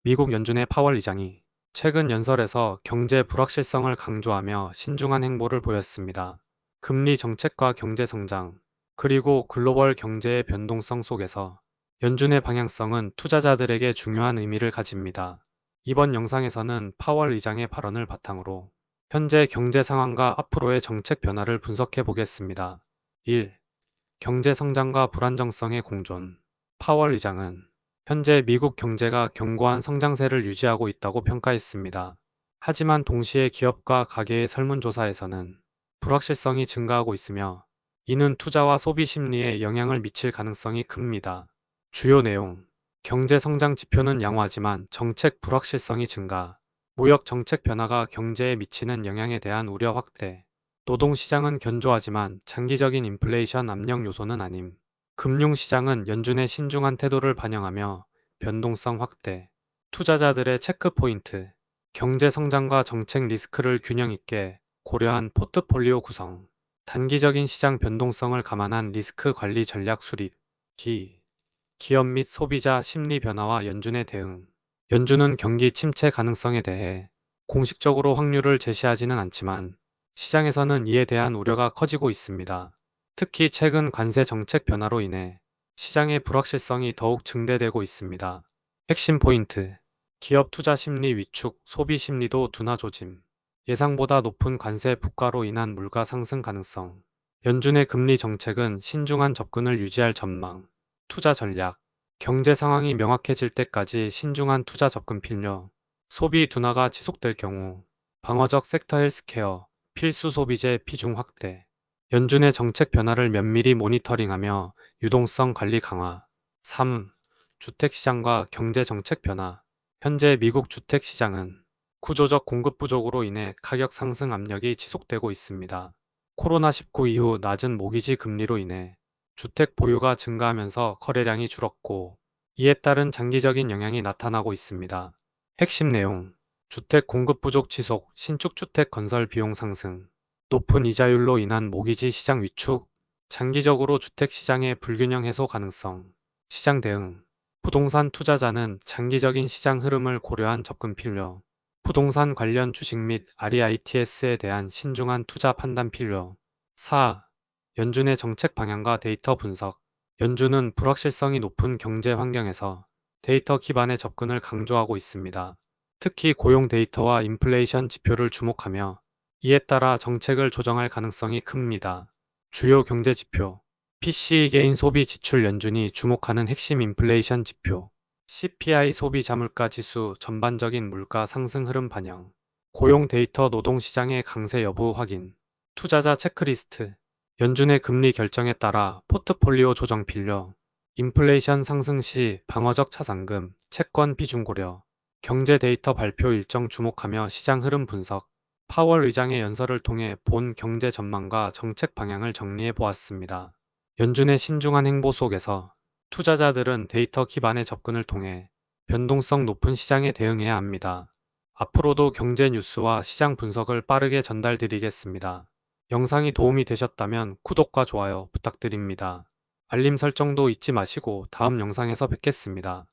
미국 연준의 파월 의장이 최근 연설에서 경제 불확실성을 강조하며 신중한 행보를 보였습니다. 금리 정책과 경제 성장, 그리고 글로벌 경제의 변동성 속에서 연준의 방향성은 투자자들에게 중요한 의미를 가집니다. 이번 영상에서는 파월 의장의 발언을 바탕으로 현재 경제 상황과 앞으로의 정책 변화를 분석해 보겠습니다. 1. 경제 성장과 불안정성의 공존. 파월 의장은 현재 미국 경제가 견고한 성장세를 유지하고 있다고 평가했습니다. 하지만 동시에 기업과 가계의 설문조사에서는 불확실성이 증가하고 있으며 이는 투자와 소비 심리에 영향을 미칠 가능성이 큽니다. 주요 내용. 경제 성장 지표는 양호하지만 정책 불확실성이 증가. 무역 정책 변화가 경제에 미치는 영향에 대한 우려 확대. 노동시장은 견조하지만 장기적인 인플레이션 압력 요소는 아님. 금융시장은 연준의 신중한 태도를 반영하며 변동성 확대. 투자자들의 체크포인트. 경제 성장과 정책 리스크를 균형 있게 고려한 포트폴리오 구성. 단기적인 시장 변동성을 감안한 리스크 관리 전략 수립. 기업 및 소비자 심리 변화와 연준의 대응. 연준은 경기 침체 가능성에 대해 공식적으로 확률을 제시하지는 않지만 시장에서는 이에 대한 우려가 커지고 있습니다. 특히 최근 관세 정책 변화로 인해 시장의 불확실성이 더욱 증대되고 있습니다. 핵심 포인트. 기업 투자 심리 위축, 소비 심리도 둔화 조짐. 예상보다 높은 관세 부과로 인한 물가 상승 가능성. 연준의 금리 정책은 신중한 접근을 유지할 전망. 투자 전략. 경제 상황이 명확해질 때까지 신중한 투자 접근 필요. 소비 둔화가 지속될 경우 방어적 섹터 헬스케어, 필수 소비재 비중 확대. 연준의 정책 변화를 면밀히 모니터링하며 유동성 관리 강화. 3. 주택시장과 경제정책 변화. 현재 미국 주택시장은 구조적 공급 부족으로 인해 가격 상승 압력이 지속되고 있습니다. 코로나19 이후 낮은 모기지 금리로 인해 주택 보유가 증가하면서 거래량이 줄었고 이에 따른 장기적인 영향이 나타나고 있습니다. 핵심 내용. 주택 공급 부족 지속, 신축 주택 건설 비용 상승, 높은 이자율로 인한 모기지 시장 위축, 장기적으로 주택 시장의 불균형 해소 가능성, 시장 대응. 부동산 투자자는 장기적인 시장 흐름을 고려한 접근 필요, 부동산 관련 주식 및 REITS에 대한 신중한 투자 판단 필요. 4. 연준의 정책 방향과 데이터 분석. 연준은 불확실성이 높은 경제 환경에서 데이터 기반의 접근을 강조하고 있습니다. 특히 고용 데이터와 인플레이션 지표를 주목하며 이에 따라 정책을 조정할 가능성이 큽니다. 주요 경제 지표. PCE 개인 소비 지출. 연준이 주목하는 핵심 인플레이션 지표. CPI 소비 자물가 지수. 전반적인 물가 상승 흐름 반영. 고용 데이터. 노동시장의 강세 여부 확인. 투자자 체크리스트. 연준의 금리 결정에 따라 포트폴리오 조정 필요. 인플레이션 상승 시 방어적 차상금, 채권 비중 고려. 경제 데이터 발표 일정 주목하며 시장 흐름 분석. 파월 의장의 연설을 통해 본 경제 전망과 정책 방향을 정리해 보았습니다. 연준의 신중한 행보 속에서 투자자들은 데이터 기반의 접근을 통해 변동성 높은 시장에 대응해야 합니다. 앞으로도 경제 뉴스와 시장 분석을 빠르게 전달드리겠습니다. 영상이 도움이 되셨다면 구독과 좋아요 부탁드립니다. 알림 설정도 잊지 마시고 다음 영상에서 뵙겠습니다.